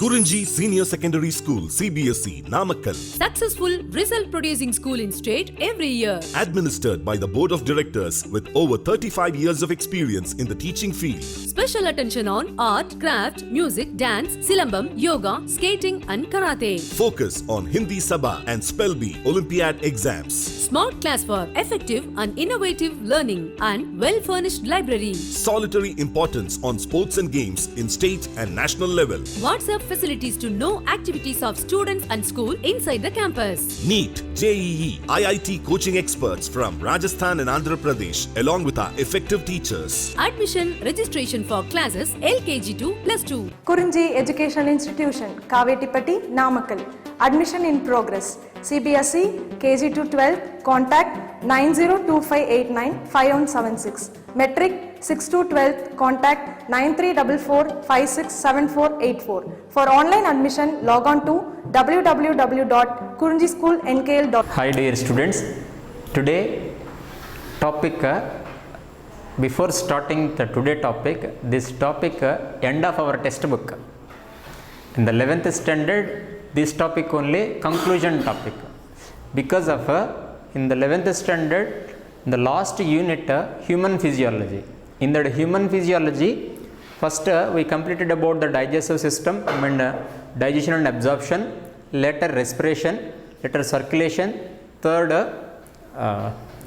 KURINJI Senior Secondary School, CBSE, Namakkal. Successful result producing school in state every year. Administered by the Board of Directors with over 35 years of experience in the teaching field. Special attention on art, craft, music, dance, silambam, yoga, skating and karate. Focus on Hindi Sabha and Spell Bee Olympiad exams. Smart class for effective and innovative learning and well-furnished library. Solitary importance on sports and games in state and national level. WhatsApp facilities to know activities of students and school inside the campus. NEET, JEE, IIT coaching experts from Rajasthan and Andhra Pradesh along with our effective teachers. Admission registration for classes LKG to +2. KURINJI Educational Institution, Kavetipatti, Namakkal. Admission in progress. CBSE, KG to 12, contact 9025895176. Metric 6 to 12, contact 9344567484. For online admission, log on to www.kurinjischoolnkl.com. Hi dear students, today topic before starting the today topic, this topic end of our textbook. In the 11th standard, this topic only conclusion topic, because of in the 11th standard, the last unit human physiology. In that human physiology, first we completed about the digestive system and digestion and absorption, later respiration, later circulation, third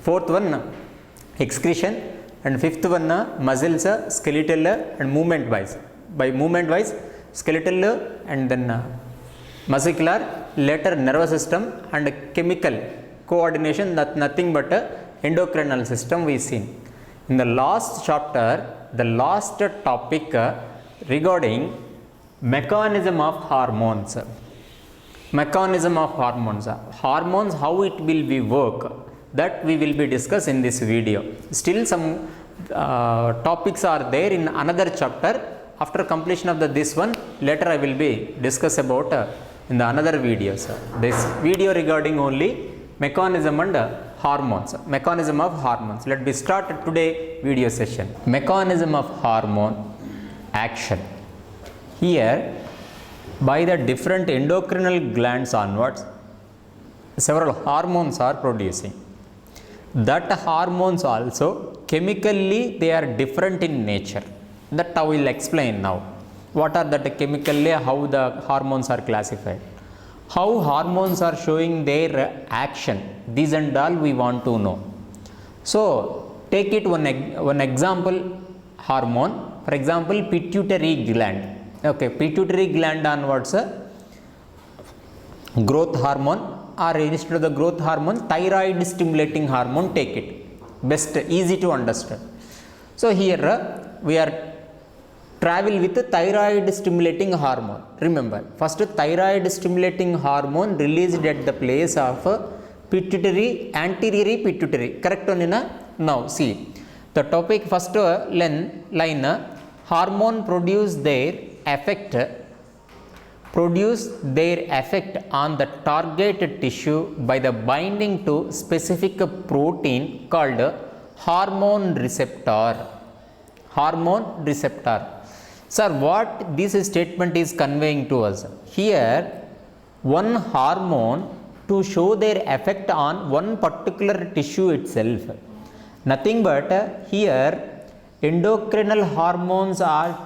fourth one excretion, and fifth one muscles, skeletal and movement wise. By movement wise, skeletal and then muscular, later nervous system and chemical coordination, that nothing but endocrinal system we seen. In the last chapter, the last topic regarding mechanism of hormones. Mechanism of hormones. Hormones, how it will be work, that we will be discuss in this video. Still some topics are there in another chapter. After completion of this one, later I will be discuss about in the another videos. This video regarding only mechanism and hormones. Mechanism of hormones. Let me start today video session. Mechanism of hormone action. Here, by the different endocrinal glands onwards, several hormones are producing. That hormones also chemically they are different in nature. That I will explain now. What are that chemically, how the hormones are classified, how hormones are showing their action. These and all we want to know. So take it one example hormone, for example pituitary gland. Okay, pituitary gland onwards growth hormone, or instead of the growth hormone, thyroid stimulating hormone, take it. Best, easy to understand. So here we are travel with thyroid stimulating hormone. Remember, first thyroid stimulating hormone released at the place of pituitary, anterior pituitary. Correct on? Now see the topic. First line hormone produce their effect on the target tissue by the binding to specific protein called hormone receptor. Hormone receptor. Sir, what this statement is conveying to us? Here, one hormone to show their effect on one particular tissue itself. Nothing but here endocrinal hormones are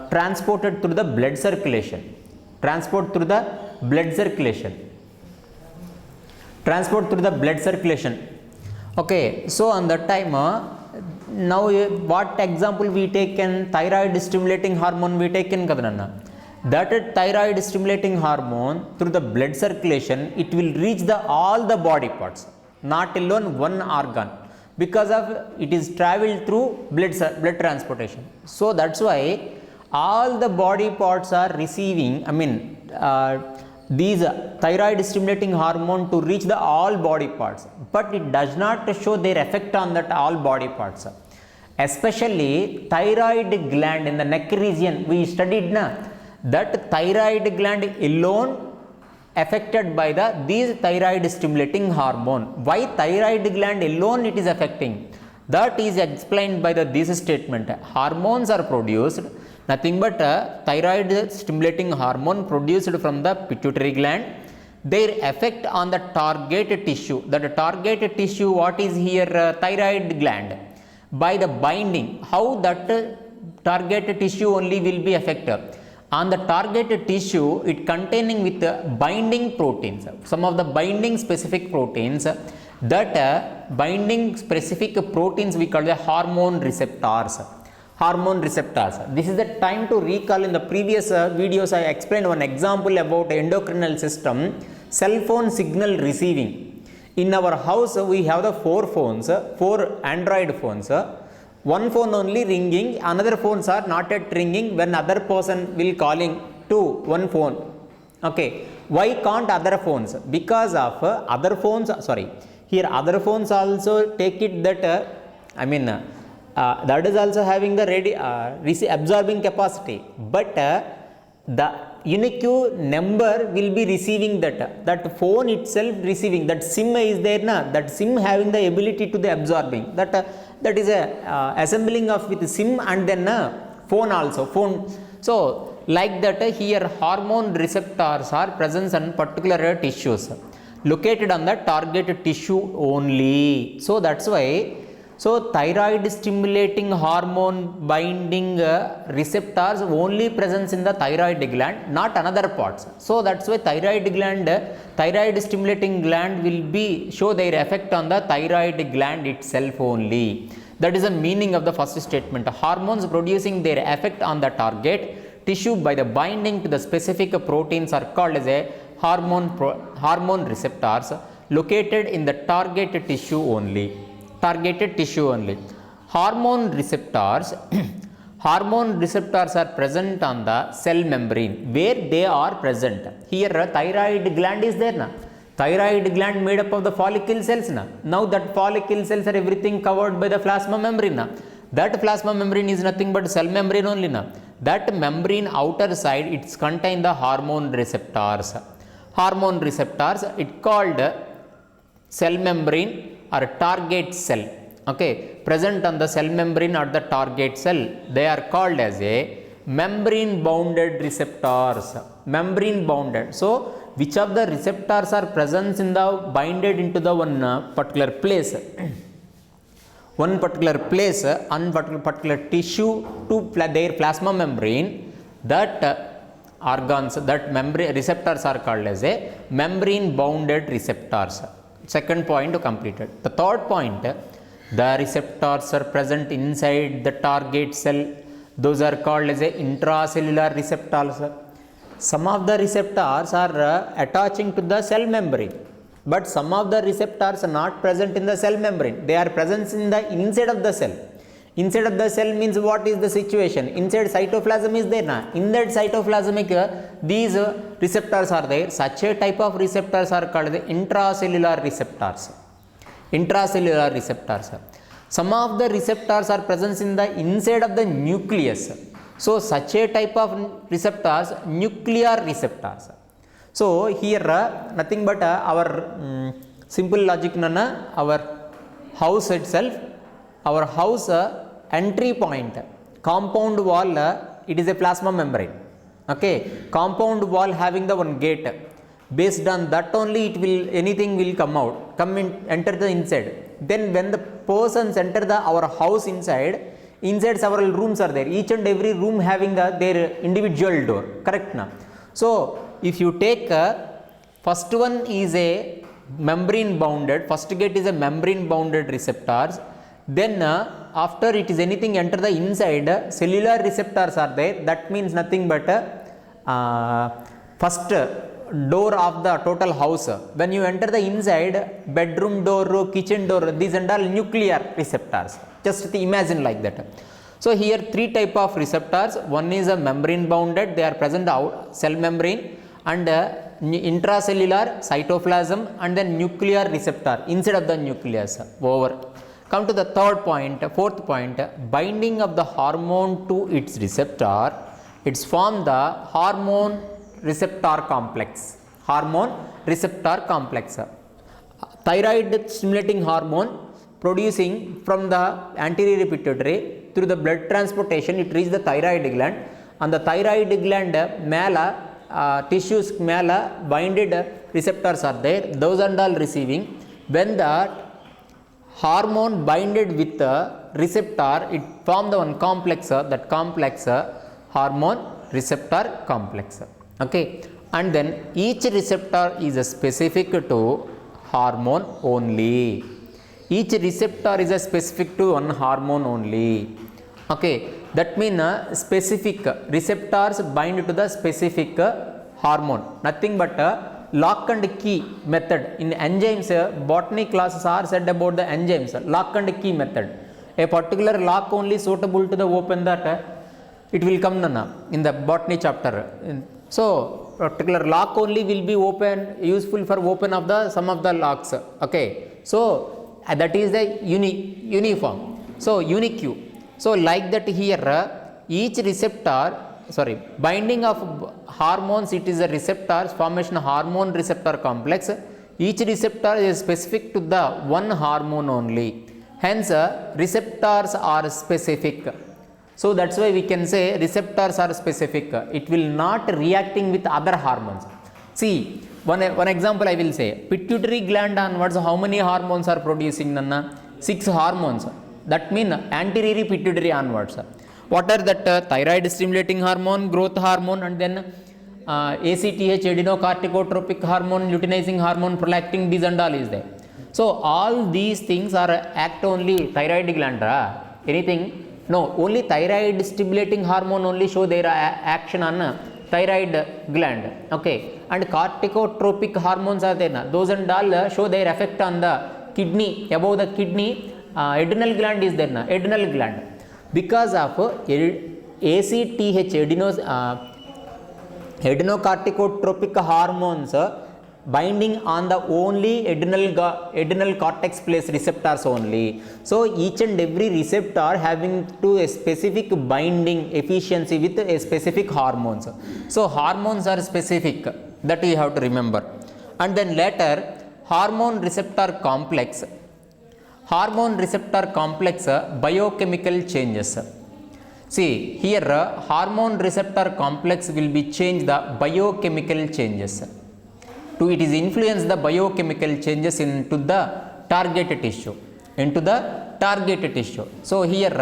transported through the blood circulation. Transport through the blood circulation. Okay, so on that time now what example we taken, thyroid stimulating hormone we taken kadanna. That thyroid stimulating hormone through the blood circulation, it will reach all the body parts, not alone one organ, because of it is traveled through blood transportation. So that's why all the body parts are receiving, these thyroid stimulating hormone to reach all body parts, but it does not show their effect on that all body parts. Especially thyroid gland in the neck region, we studied that thyroid gland alone affected by these thyroid stimulating hormone. Why thyroid gland alone it is affecting? That is explained by this statement. Hormones are produced Nothing but thyroid stimulating hormone produced from the pituitary gland. Their effect on the target tissue. That target tissue, what is here? Thyroid gland. By the binding, how that target tissue only will be affected. On the target tissue, it containing with binding proteins. Some of the binding specific proteins. That binding specific proteins we call the hormone receptors. Hormone receptors. This is the time to recall. In the previous videos I explained one example about endocrinal system, cell phone signal receiving. In our house we have the 4 phones, 4 Android phones. One phone only ringing, another phones are not yet ringing when other person will calling to one phone. Okay, why can't other phones? Because of other phones, here other phones also take it that that is also having the absorbing capacity, but the unique number will be receiving that phone itself receiving, that SIM is there na, that SIM having the ability to the absorbing, that is a assembling of with SIM and then phone also phone. So like that here hormone receptors are present on particular tissues located on the target tissue only. So that's why, so thyroid stimulating hormone binding receptors only presence in the thyroid gland, not another parts. So that's why thyroid stimulating gland will be show their effect on the thyroid gland itself only. That is the meaning of the first statement. Hormones producing their effect on the target tissue by the binding to the specific proteins are called as a hormone receptors located in the target tissue only. Targeted tissue only. Hormone receptors are present on the cell membrane where they are present. Here thyroid gland is there na. Thyroid gland made up of the follicle cells na. Now that follicle cells are everything covered by the plasma membrane na. That plasma membrane is nothing but cell membrane only na. That membrane outer side it's contain the hormone receptors. Hormone receptors it called cell membrane or target cell. Okay, present on the cell membrane or the target cell, they are called as a membrane bounded receptors. Membrane bounded. So which of the receptors are present in the binded into the one particular place, one particular place on particular tissue to their plasma membrane, that organs, that membrane receptors are called as a membrane bounded receptors. Second point completed. The third point, the receptors are present inside the target cell. Those are called as a intracellular receptors. Some of the receptors are attaching to the cell membrane, but some of the receptors are not present in the cell membrane. They are present in the inside of the cell. Inside of the cell means what is the situation? Inside cytoplasm is there na. In that cytoplasmic these receptors are there. Such a type of receptors are called the intracellular receptors. Intracellular receptors. Some of the receptors are present in the inside of the nucleus. So such a type of receptors, nuclear receptors. So here nothing but our simple logic nana, our house itself, our house entry point, compound wall, it is a plasma membrane. Okay, compound wall having the one gate. Based on that only it will, anything will come out, enter the inside. Then when the persons enter our house inside several rooms are there. Each and every room having their individual door. Correct na? So if you take first one is a membrane bounded, first gate is a membrane bounded receptors. Then after it is anything enter the inside, cellular receptors are there. That means nothing but first door of the total house. When you enter the inside, bedroom door, kitchen door, these and all nuclear receptors. Just imagine like that. So here three type of receptors. One is a membrane bounded, they are present out cell membrane, and intracellular cytoplasm, and then nuclear receptor inside of the nucleus. Over. Come to the third point, fourth point, binding of the hormone to its receptor. It's formed the hormone receptor complex. Hormone receptor complex. Thyroid stimulating hormone producing from the anterior pituitary through the blood transportation, it reaches the thyroid gland. அந்த thyroid gland மேலே tissues மேலே binded receptors are there, those and all receiving. When the hormone binded with the receptor, it form the one complex, that complex hormone receptor complex. Okay, and then each receptor is specific to hormone only. Each receptor is specific to one hormone only. Okay, that means specific receptors bind to the specific hormone, nothing but lock and key method. In enzymes, botany classes are said about the enzymes, lock and key method. A particular lock only suitable to the open that it will come in the botany chapter. So particular lock only will be open, useful for open of the some of the locks. Okay, so that is the uniform, so unique. So like that here, each receptor, binding of hormones, it is a receptors, formation hormone receptor complex. Each receptor is specific to the one hormone only, hence receptors are specific. So that's why we can say receptors are specific, it will not reacting with other hormones. See, one example I will say, pituitary gland onwards, how many hormones are producing? 6 hormones. That means anterior pituitary onwards. What are that? Thyroid stimulating hormone, growth hormone, and then ACTH, adenocorticotropic hormone, luteinizing hormone, prolactin, these and all is there. So all these things are act only thyroid gland. Anything? No, only thyroid stimulating hormone only show their action on thyroid gland. Okay, and corticotropic hormones are there. Those and all show their effect on the kidney. Above the kidney, adrenal gland is there. Adrenal gland. Because of ACTH, adenocorticotropic hormones binding on the only adrenal cortex place receptors only. So each and every receptor having to a specific binding efficiency with a specific hormones. So hormones are specific, that we have to remember. And then later, hormone receptor complex biochemical changes. See here, hormone receptor complex will be changed the biochemical changes. It is influence the biochemical changes into the target tissue. So here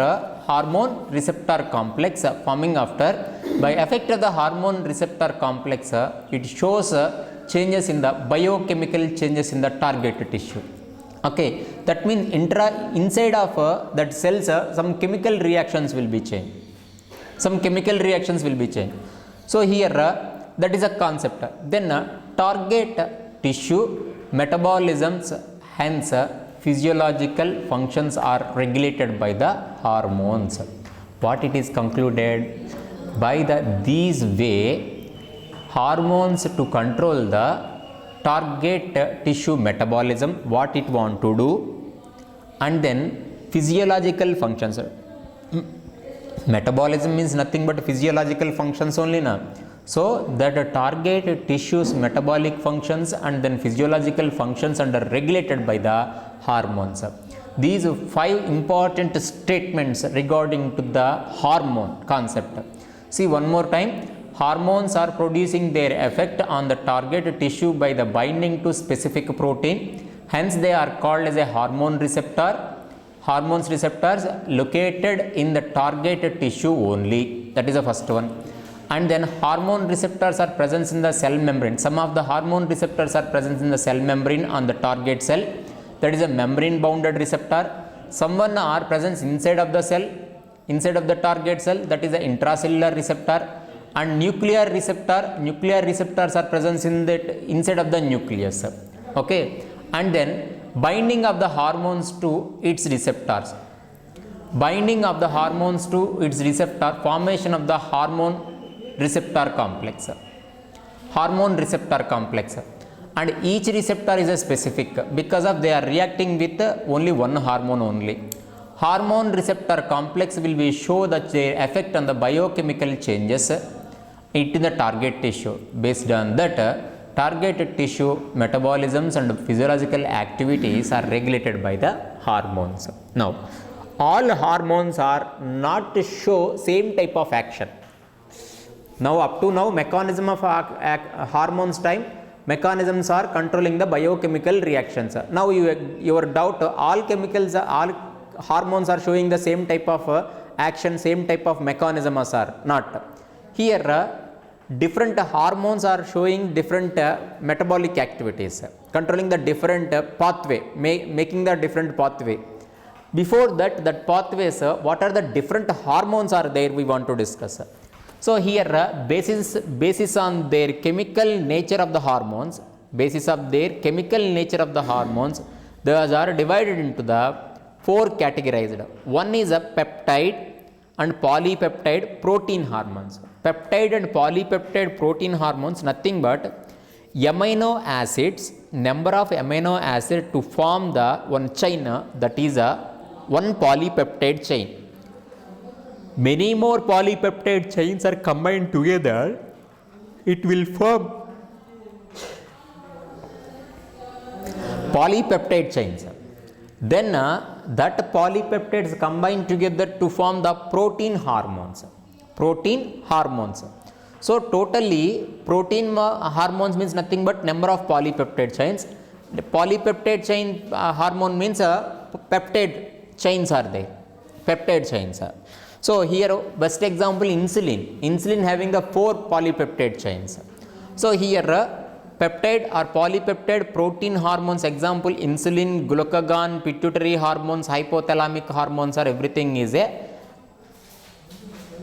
hormone receptor complex forming after, by effect of the hormone receptor complex, it shows changes in the biochemical changes in the target tissue. Okay, that means inside of that cells some chemical reactions will be changed. So here that is a concept. Then target tissue metabolisms, hence physiological functions are regulated by the hormones. What it is concluded? By these way, hormones to control the target tissue metabolism, what it want to do, and then physiological functions. Metabolism means nothing but physiological functions only na. So that target tissues metabolic functions and then physiological functions are regulated by the hormones. These 5 important statements regarding to the hormone concept. See one more time, hormones are producing their effect on the target tissue by the binding to specific protein, hence they are called as a hormone receptor. Hormones receptors located in the target tissue only, that is the first one. And then hormone receptors are present in the cell membrane. Some of the hormone receptors are present in the cell membrane on the target cell, that is a membrane bounded receptor. Some are present inside of the cell, inside of the target cell, that is the intracellular receptor. And nuclear receptors are present in that inside of the nucleus. Okay, and then binding of the hormones to its receptors, formation of the hormone receptor complex, and each receptor is a specific, because of they are reacting with only one hormone only. Hormone receptor complex will be show that their effect on the biochemical changes into the target tissue. Based on that, target tissue metabolisms and physiological activities are regulated by the hormones. Now, all hormones are not to show same type of action. Now up to now mechanism of hormones time, mechanisms are controlling the biochemical reactions. Now your doubt, all chemicals, all hormones are showing the same type of action, same type of mechanisms are not. Here different hormones are showing different metabolic activities, controlling the different pathway, making the different pathway. Before that pathways, what are the different hormones are there, we want to discuss. So here basis on their chemical nature of the hormones, basis of their chemical nature of the hormones, those are divided into the 4 categorized. One is a peptide and polypeptide protein hormones. Peptide and polypeptide protein hormones, nothing but amino acids, number of amino acids to form the one chain, that is one polypeptide chain. Many more polypeptide chains are combined together, it will form polypeptide chains. Then that polypeptides combine together to form the protein hormones. Protein hormones. So totally protein hormones means nothing but number of polypeptide chains. The polypeptide chain hormone means peptide chains are there. Peptide chains. So here best example insulin. Insulin having the 4 polypeptide chains. So here peptide or polypeptide protein hormones, example insulin, glucagon, pituitary hormones, hypothalamic hormones, or everything is a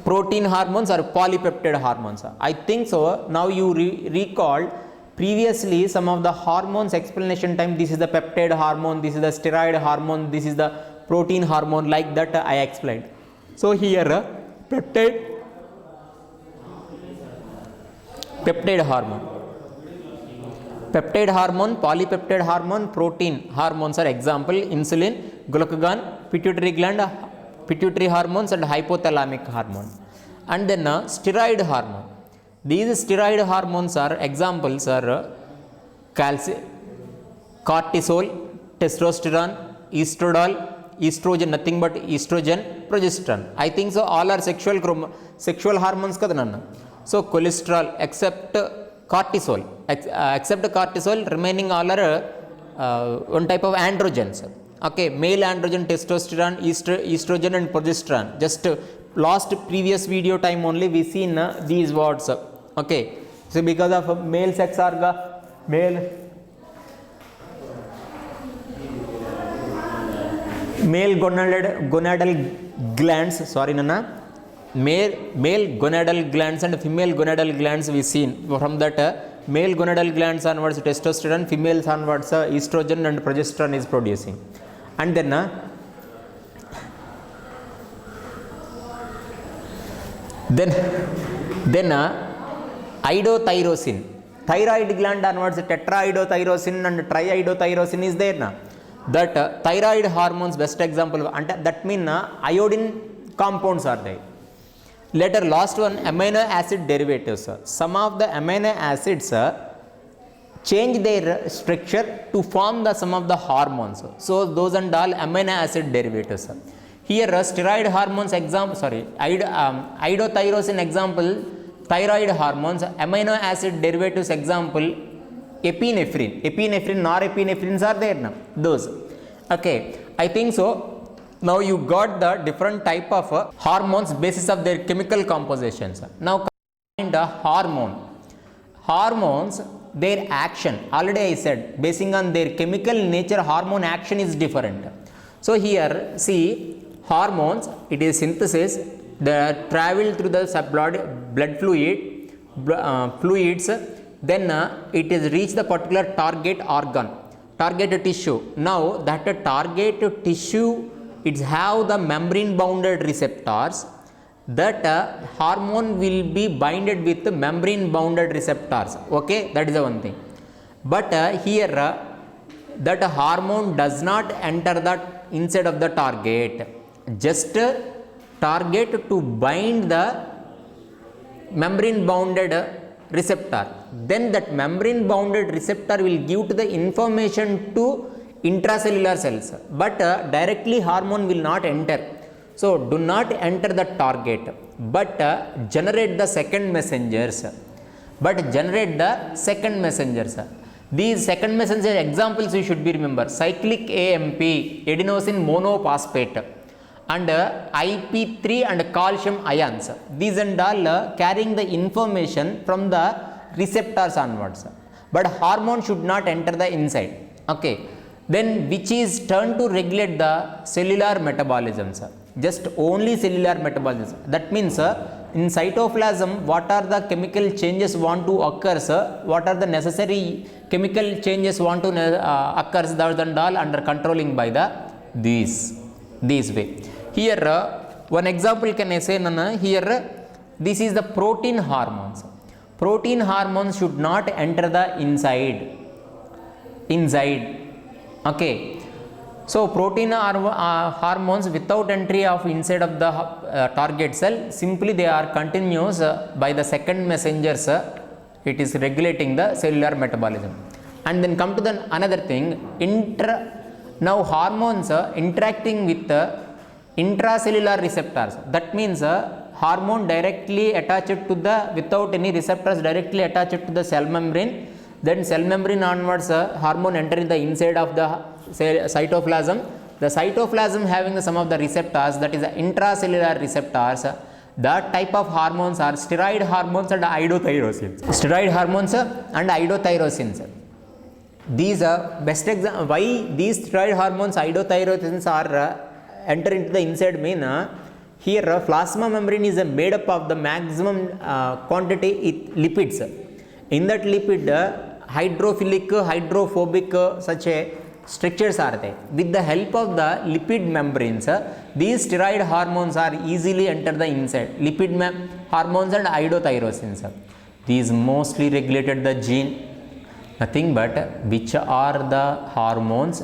protein hormones or polypeptide hormones. I think so. Now you recall previously some of the hormones explanation time, this is the peptide hormone, this is the steroid hormone, this is the protein hormone, like that I explained. So here peptide hormone. Peptide hormone, polypeptide hormone, protein hormones are example insulin, glucagon, pituitary gland, pituitary hormones and hypothalamic hormone. And then steroid hormone. These steroid hormones are examples are calcium, cortisol, testosterone, estradiol, estrogen, nothing but estrogen, progesterone. I think so all are sexual hormones kadanna. So cholesterol except cortisol, remaining all are one type of androgens. Okay, male androgen, testosterone, estrogen and progesterone. Just last previous video time only we seen these words. Okay, so because of male sex organ, male gonadal glands, sorry Nana, male gonadal glands and female gonadal glands we seen. From that male gonadal glands onwards testosterone, females onwards estrogen and progesterone is producing. And then iodothyrosin, thyroid gland onwards tetraiodothyrosin and triiodothyrosin is there na. That thyroid hormones best example, and that mean iodine compounds are there. Later last one amino acid derivatives. Some of the amino acids change their structure to form the some of the hormones. So those and all amino acid derivatives. Here steroid hormones example, iodothyrosin example, thyroid hormones, amino acid derivatives example, epinephrine, norepinephrines are there now, those. Okay, I think so. Now you got the different type of hormones basis of their chemical compositions. Now coming to hormones, their action, already I said, basing on their chemical nature, hormone action is different. So here see hormones, it is synthesis, they travel through the blood fluids, then it is reach the particular target organ, target tissue. Now that target tissue, it have the membrane bounded receptors, that hormone will be binded with the membrane bounded receptors. Okay, that is the one thing. But here that hormone does not enter that inside of the target, just target to bind the membrane bounded receptor. Then that membrane bounded receptor will give to the information to intracellular cells, but directly hormone will not enter. So do not enter the target, but generate the second messengers. But generate the second messengers. These second messenger examples you should be remember: cyclic AMP, adenosine monophosphate, and IP3 and calcium ions. These and all carrying the information from the receptors onwards. But hormone should not enter the inside. Okay. Then which is turned to regulate the cellular metabolisms? Just only cellular metabolism. That means in cytoplasm, what are the chemical changes want to occur? What are the necessary chemical changes want to occurs? That and all under controlling by the these way. Here one example can I say, Nana, here this is the protein hormones. Protein hormones should not enter the inside. Okay. So protein hormones without entry of inside of the target cell, simply they are continuous by the second messengers. It is regulating the cellular metabolism. And then come to the another thing, now hormones interacting with intracellular receptors. That means hormone directly attached to the, without any receptors, directly attached to the cell membrane. Then cell membrane onwards, hormone entering the inside of the cytoplasm. The cytoplasm having some of the receptors, that is the intracellular receptors. That type of hormones are steroid hormones and iodotyrosines. Steroid hormones and iodotyrosines. These are best example. Why these steroid hormones, iodotyrosines are enter into the inside mean, here plasma membrane is made up of the maximum quantity lipids. In that lipid, hydrophilic, hydrophobic, such a structures are there. With the help of the lipid membranes, these steroid hormones are easily enter the inside. Lipid hormones and iodotyrosines. These mostly regulated the gene. Nothing but which are the hormones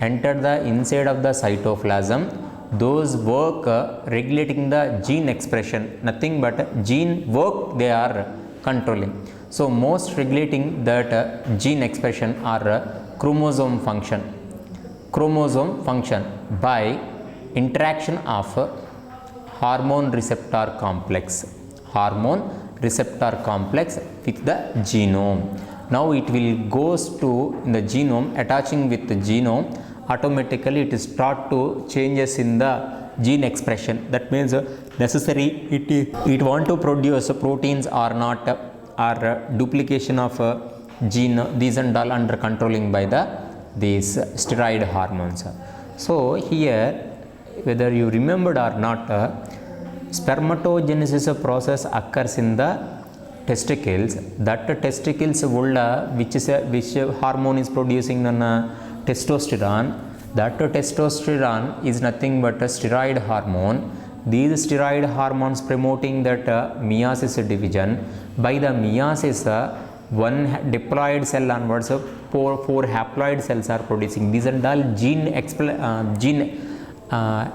enter the inside of the cytoplasm. Those work regulating the gene expression. Nothing but gene work they are controlling. So most regulating that gene expression are chromosome function. Chromosome function by interaction of hormone receptor complex. Hormone receptor complex with the genome. Now it will goes to the genome, attaching with the genome, automatically it start to changes in the gene expression. That means necessary it want to produce proteins or not, or duplication of gene, these and all under controlling by these steroid hormones. So here, whether you remembered or not, spermatogenesis process occurs in the testicles. That testicles will which hormone is producing testosterone. That testosterone is nothing but a steroid hormone. These steroid hormones promoting that meiosis division. By the meiosis, one diploid cell onwards, four haploid cells are producing. These and all gene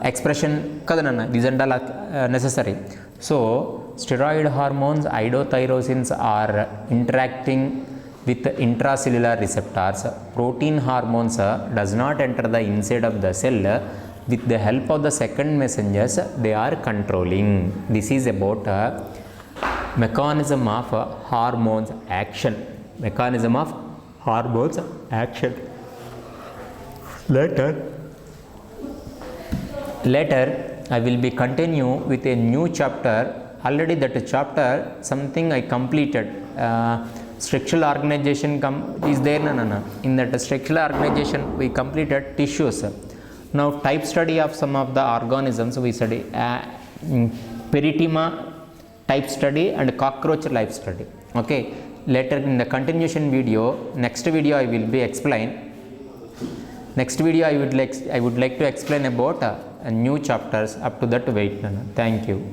expression kadanana. These and all necessary. So steroid hormones, iodotyrosines are interacting with intracellular receptors. Protein hormones does not enter the inside of the cell. With the help of the second messengers, they are controlling. This is about mechanism of hormones action. Mechanism of hormones action. Later I will be continue with a new chapter. Already that chapter something I completed. Structural organization is there. In that structural organization we completed tissues. Now type study of some of the organisms we study. Perithema type study and cockroach life study. Okay. Later in the continuation video, next video I will be explain. Next video I would like to explain about new chapters. Up to that wait. Thank you.